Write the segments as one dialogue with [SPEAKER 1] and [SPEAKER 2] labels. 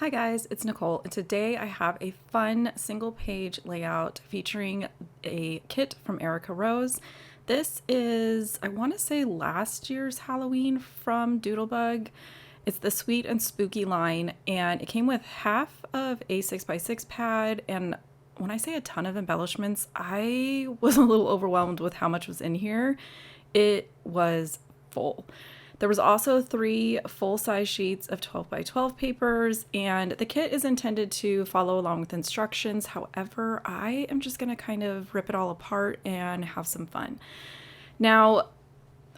[SPEAKER 1] Hi guys, it's Nicole, and today I have a fun single page layout featuring a kit from Erica Rose. This is, I want to say, last year's Halloween from Doodlebug. It's the Sweet and Spooky line, and it came with half of a 6x6 pad, and when I say a ton of embellishments, I was a little overwhelmed with how much was in here. It was full. There was also 3 full-size sheets of 12 by 12 papers, and the kit is intended to follow along with instructions. However, I am just going to kind of rip it all apart and have some fun. Now,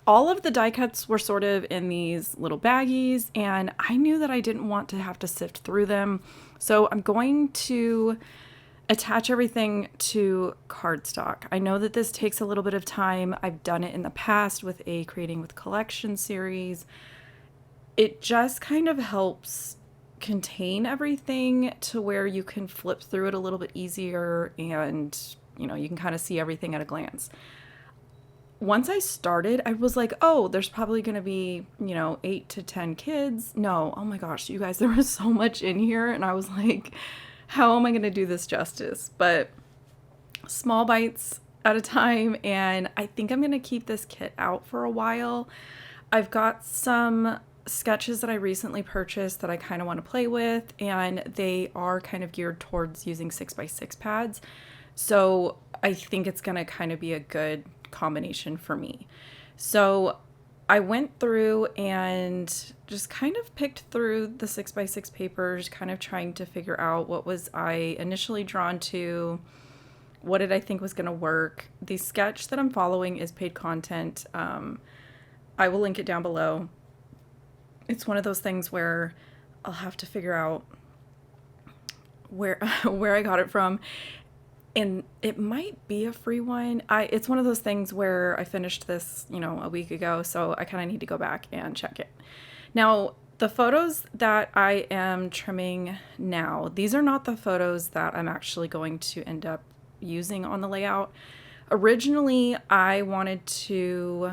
[SPEAKER 1] all of the die cuts were sort of in these little baggies, and I knew that I didn't want to have to sift through them, so I'm going to attach everything to cardstock. I know that this takes a little bit of time. I've done it in the past with a Creating with Collection series. It just kind of helps contain everything to where you can flip through it a little bit easier, and you can kind of see everything at a glance. Once I started, I was like, oh, there's probably going to be, 8 to 10 kids. No, oh my gosh, you guys, there was so much in here, and I was like, how am I going to do this justice? But small bites at a time, and I think I'm going to keep this kit out for a while. I've got some sketches that I recently purchased that I kind of want to play with, and they are kind of geared towards using 6x6 pads. So I think it's going to kind of be a good combination for me. So I went through and just kind of picked through the 6x6 papers, kind of trying to figure out what was I initially drawn to, what did I think was going to work. The sketch that I'm following is paid content. I will link it down below. It's one of those things where I'll have to figure out where I got it from. And it might be a free one. It's one of those things where I finished this, a week ago, so I kind of need to go back and check it. Now, the photos that I am trimming now, these are not the photos that I'm actually going to end up using on the layout. Originally, I wanted to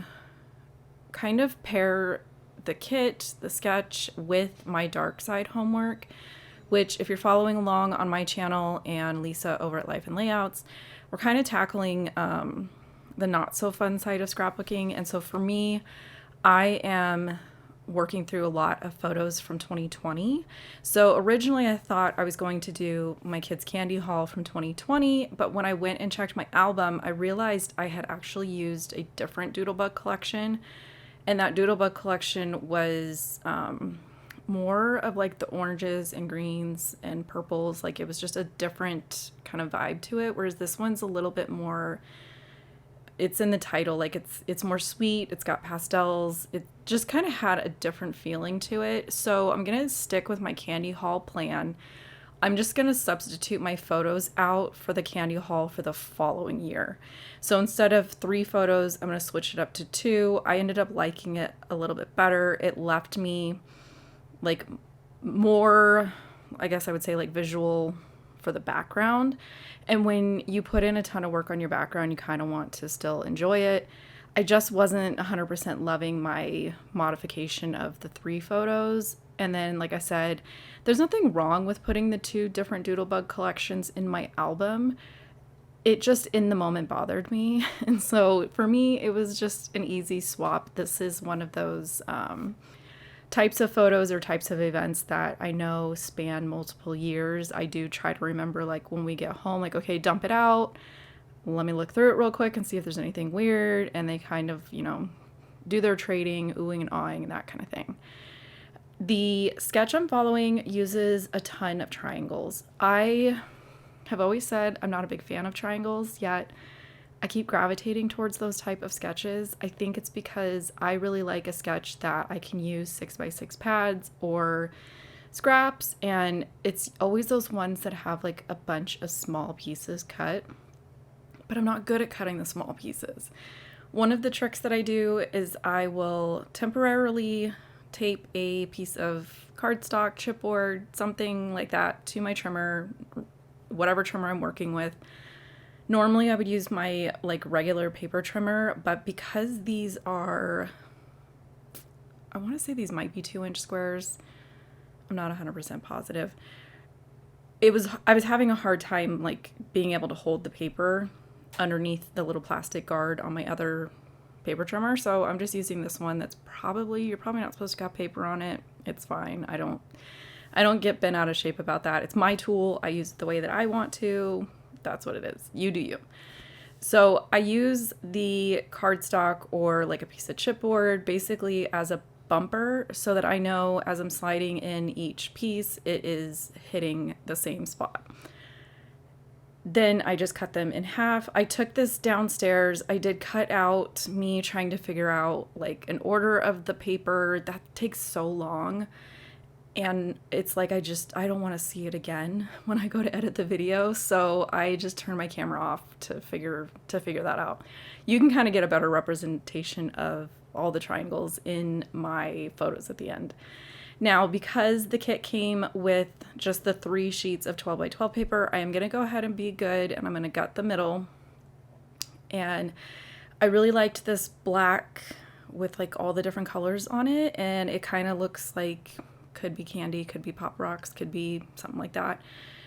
[SPEAKER 1] kind of pair the kit, the sketch, with my dark side homework, which if you're following along on my channel and Lisa over at Life and Layouts, we're kind of tackling the not so fun side of scrapbooking. And so for me, I am working through a lot of photos from 2020. So originally I thought I was going to do my kids' candy haul from 2020, but when I went and checked my album, I realized I had actually used a different Doodlebug collection. And that Doodlebug collection was more of like the oranges and greens and purples. Like it was just a different kind of vibe to it, whereas this one's a little bit more, it's in the title, like it's more sweet, it's got pastels, it just kind of had a different feeling to it. So I'm gonna stick with my candy haul plan. I'm just gonna substitute my photos out for the candy haul for the following year. So instead of 3 photos, I'm gonna switch it up to 2. I ended up liking it a little bit better. It left me like more, I guess I would say, like visual for the background. And when you put in a ton of work on your background, you kind of want to still enjoy it. I just wasn't 100% loving my modification of the 3 photos. And then, like I said, there's nothing wrong with putting the 2 different Doodlebug collections in my album. It just in the moment bothered me. And so for me, it was just an easy swap. This is one of those types of photos or types of events that I know span multiple years. I do try to remember, like when we get home, like, okay, dump it out. Let me look through it real quick and see if there's anything weird. And they kind of, do their trading, oohing and awing, and that kind of thing. The sketch I'm following uses a ton of triangles. I have always said I'm not a big fan of triangles, yet I keep gravitating towards those type of sketches. I think it's because I really like a sketch that I can use 6x6 pads or scraps, and it's always those ones that have like a bunch of small pieces cut, but I'm not good at cutting the small pieces. One of the tricks that I do is I will temporarily tape a piece of cardstock, chipboard, something like that to my trimmer, whatever trimmer I'm working with. Normally I would use my like regular paper trimmer, but because these are, I want to say these might be 2-inch squares. I'm not 100% positive. I was having a hard time like being able to hold the paper underneath the little plastic guard on my other paper trimmer. So I'm just using this one that's you're probably not supposed to have paper on it. It's fine. I don't get bent out of shape about that. It's my tool. I use it the way that I want to. That's what it is. You do you. So I use the cardstock or like a piece of chipboard basically as a bumper so that I know as I'm sliding in each piece, it is hitting the same spot. Then I just cut them in half. I took this downstairs. I did cut out me trying to figure out like an order of the paper. That takes so long. And it's like I don't want to see it again when I go to edit the video, so I just turn my camera off to figure that out. You can kind of get a better representation of all the triangles in my photos at the end. Now, because the kit came with just the 3 sheets of 12 by 12 paper, I am going to go ahead and be good, and I'm going to gut the middle. And I really liked this black with like all the different colors on it, and it kind of looks like could be candy, could be Pop Rocks, could be something like that.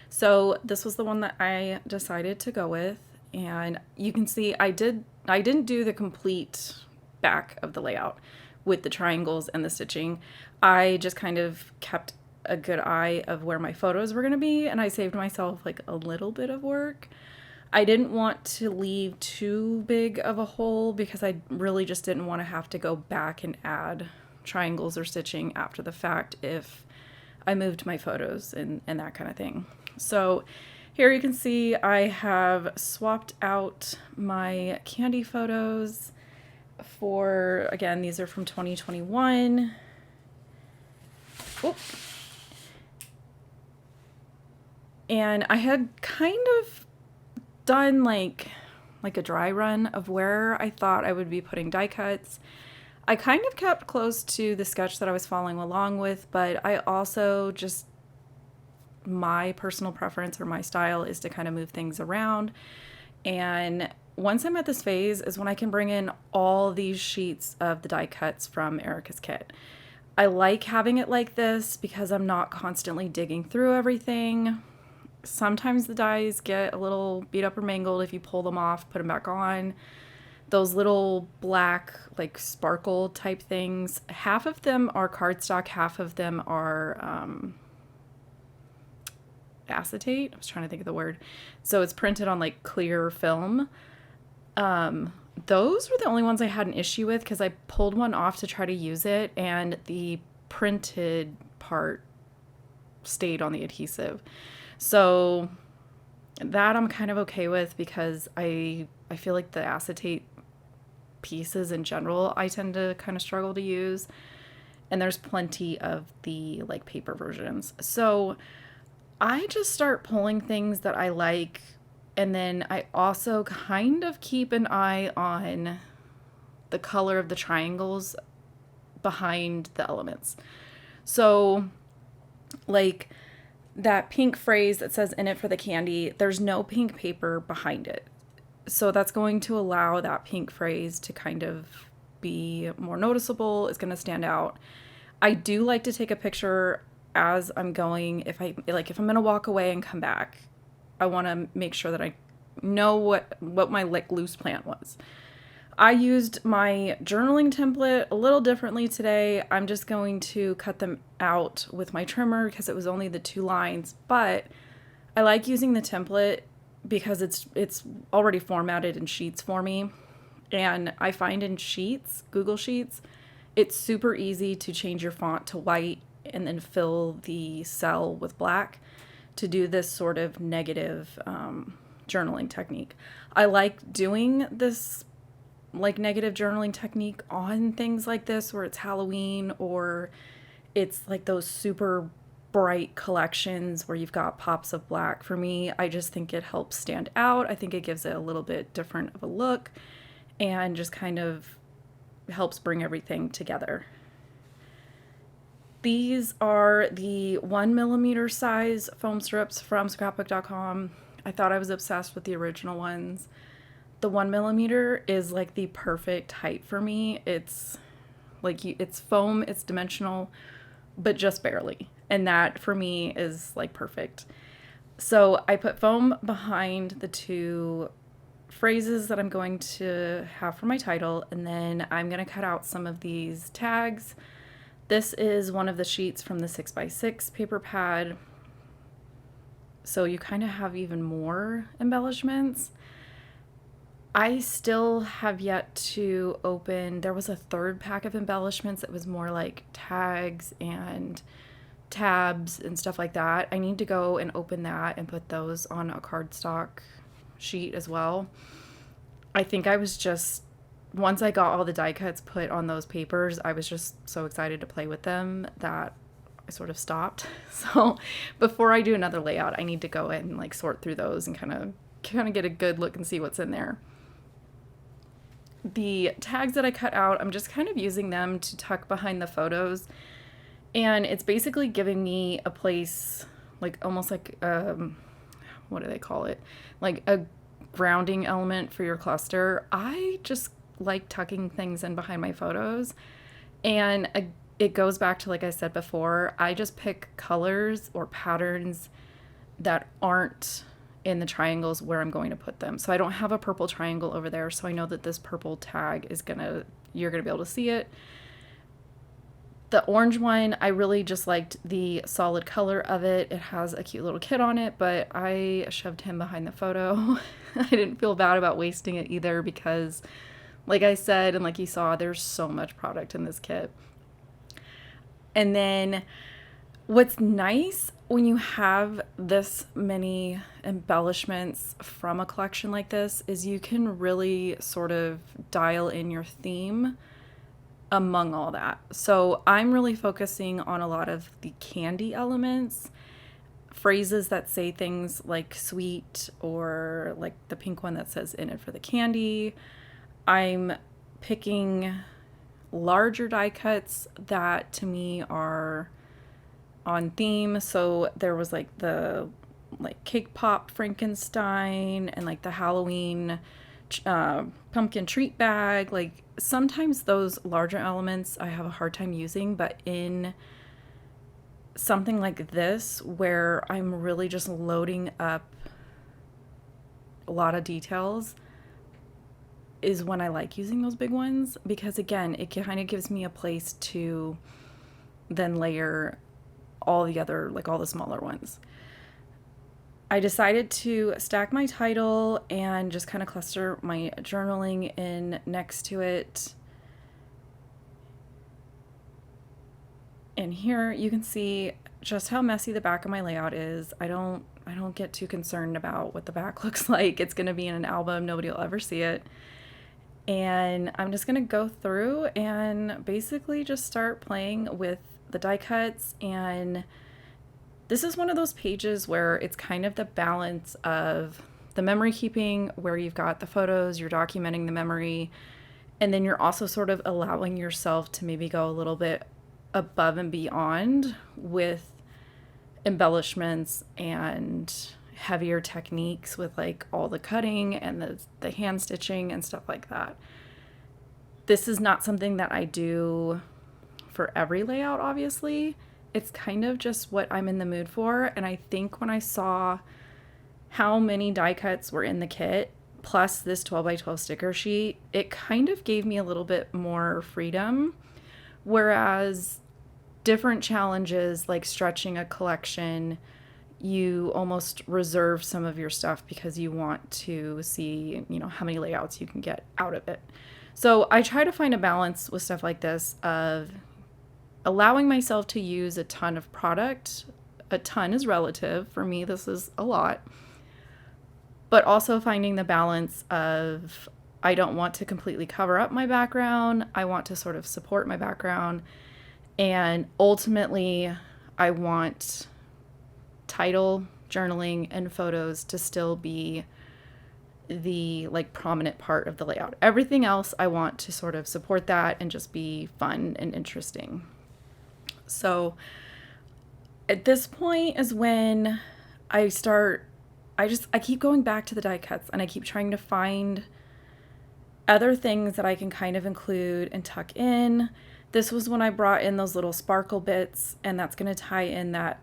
[SPEAKER 1] So this was the one that I decided to go with, and you can see I didn't do the complete back of the layout with the triangles and the stitching. I just kind of kept a good eye of where my photos were going to be, and I saved myself like a little bit of work. I didn't want to leave too big of a hole because I really just didn't want to have to go back and add triangles or stitching after the fact if I moved my photos and that kind of thing. So here you can see I have swapped out my candy photos for, again, these are from 2021. Oop. And I had kind of done like a dry run of where I thought I would be putting die cuts. I kind of kept close to the sketch that I was following along with, but I also just, my personal preference or my style is to kind of move things around. And once I'm at this phase is when I can bring in all these sheets of the die cuts from Erica's kit. I like having it like this because I'm not constantly digging through everything. Sometimes the dies get a little beat up or mangled if you pull them off, put them back on. Those little black, like sparkle type things, half of them are cardstock, half of them are acetate. I was trying to think of the word. So it's printed on like clear film. Those were the only ones I had an issue with because I pulled one off to try to use it and the printed part stayed on the adhesive. So that I'm kind of okay with because I feel like the acetate pieces in general I tend to kind of struggle to use, and there's plenty of the like paper versions. So I just start pulling things that I like, and then I also kind of keep an eye on the color of the triangles behind the elements. So like that pink phrase that says "in it for the candy," there's no pink paper behind it. So that's going to allow that pink phrase to kind of be more noticeable. It's going to stand out. I do like to take a picture as I'm going. If I'm going to walk away and come back, I want to make sure that I know what my like loose plant was. I used my journaling template a little differently today. I'm just going to cut them out with my trimmer because it was only the 2 lines, but I like using the template because it's already formatted in sheets for me. And I find in Sheets, Google Sheets, it's super easy to change your font to white and then fill the cell with black to do this sort of negative journaling technique. I like doing this like negative journaling technique on things like this where it's Halloween or it's like those super bright collections where you've got pops of black. For me, I just think it helps stand out. I think it gives it a little bit different of a look and just kind of helps bring everything together. These are the 1mm size foam strips from scrapbook.com. I thought I was obsessed with the original ones. The 1mm is like the perfect height for me. It's like it's foam, it's dimensional, but just barely. And that for me is like perfect. So I put foam behind the two phrases that I'm going to have for my title, and then I'm going to cut out some of these tags. This is one of the sheets from the 6x6 paper pad. So you kind of have even more embellishments. I still have yet to open, there was a third pack of embellishments that was more like tags and tabs and stuff like that. I need to go and open that and put those on a cardstock sheet as well. I think I was just, once I got all the die cuts put on those papers, I was just so excited to play with them that I sort of stopped. So before I do another layout, I need to go in and like sort through those and kind of get a good look and see what's in there. The tags that I cut out, I'm just kind of using them to tuck behind the photos. And it's basically giving me a place, like almost like, what do they call it? Like a grounding element for your cluster. I just like tucking things in behind my photos. And it goes back to, like I said before, I just pick colors or patterns that aren't in the triangles where I'm going to put them. So I don't have a purple triangle over there, so I know that this purple tag is you're gonna be able to see it. The orange one, I really just liked the solid color of it. It has a cute little kid on it, but I shoved him behind the photo. I didn't feel bad about wasting it either because, like I said, and like you saw, there's so much product in this kit. And then what's nice when you have this many embellishments from a collection like this is you can really sort of dial in your theme among all that. So I'm really focusing on a lot of the candy elements, phrases that say things like sweet, or like the pink one that says in it for the candy. I'm picking larger die cuts that to me are on theme. So there was like the cake pop Frankenstein and like the Halloween pumpkin treat bag. Like sometimes those larger elements I have a hard time using, but in something like this where I'm really just loading up a lot of details is when I like using those big ones, because again, it kind of gives me a place to then layer all the other, like all the smaller ones. I decided to stack my title and just kind of cluster my journaling in next to it. And here you can see just how messy the back of my layout is. I don't get too concerned about what the back looks like. It's going to be in an album. Nobody will ever see it. And I'm just going to go through and basically just start playing with the die cuts. And this is one of those pages where it's kind of the balance of the memory keeping, where you've got the photos, you're documenting the memory, and then you're also sort of allowing yourself to maybe go a little bit above and beyond with embellishments and heavier techniques with like all the cutting and the hand stitching and stuff like that. This is not something that I do for every layout, obviously. It's kind of just what I'm in the mood for. And I think when I saw how many die cuts were in the kit, plus this 12x12 sticker sheet, it kind of gave me a little bit more freedom. Whereas different challenges like stretching a collection, you almost reserve some of your stuff because you want to see, how many layouts you can get out of it. So I try to find a balance with stuff like this of allowing myself to use a ton of product. A ton is relative. For me, this is a lot. But also finding the balance of I don't want to completely cover up my background. I want to sort of support my background. And ultimately, I want title, journaling, and photos to still be the prominent part of the layout. Everything else, I want to sort of support that and just be fun and interesting. So at this point is when I keep going back to the die cuts and I keep trying to find other things that I can kind of include and tuck in. This was when I brought in those little sparkle bits, and that's going to tie in that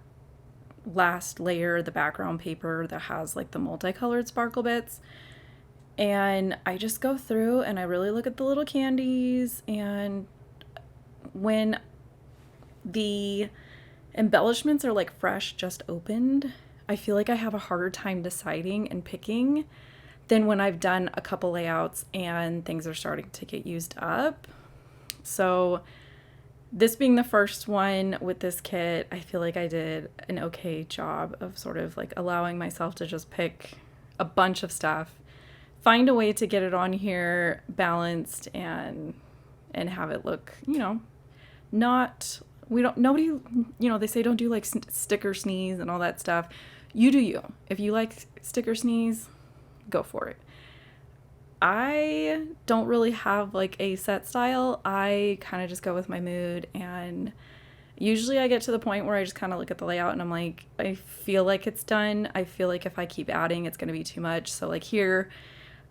[SPEAKER 1] last layer, the background paper that has like the multicolored sparkle bits. And I just go through and I really look at the little candies, and when the embellishments are like fresh, just opened, I feel like I have a harder time deciding and picking than when I've done a couple layouts and things are starting to get used up. So this being the first one with this kit, I feel like I did an okay job of sort of like allowing myself to just pick a bunch of stuff, find a way to get it on here balanced, and have it look, you know, not, we don't, nobody, you know, they say don't do like sticker sneeze and all that stuff. You do you. If you like sticker sneeze, go for it. I don't really have like a set style. I kind of just go with my mood, and usually I get to the point where I just kind of look at the layout and I'm like, I feel like it's done. I feel like if I keep adding, it's going to be too much. So like here,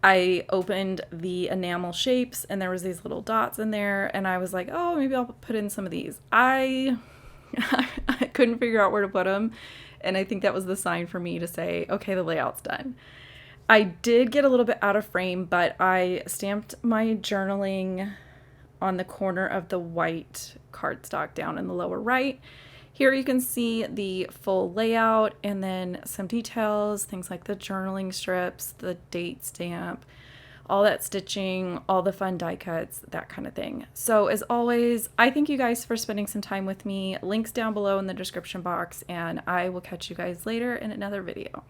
[SPEAKER 1] I opened the enamel shapes and there was these little dots in there, and I was like, oh, maybe I'll put in some of these. I couldn't figure out where to put them, and I think that was the sign for me to say, okay, the layout's done. I did get a little bit out of frame, but I stamped my journaling on the corner of the white cardstock down in the lower right. Here you can see the full layout and then some details, things like the journaling strips, the date stamp, all that stitching, all the fun die cuts, that kind of thing. So as always, I thank you guys for spending some time with me. Links down below in the description box, and I will catch you guys later in another video.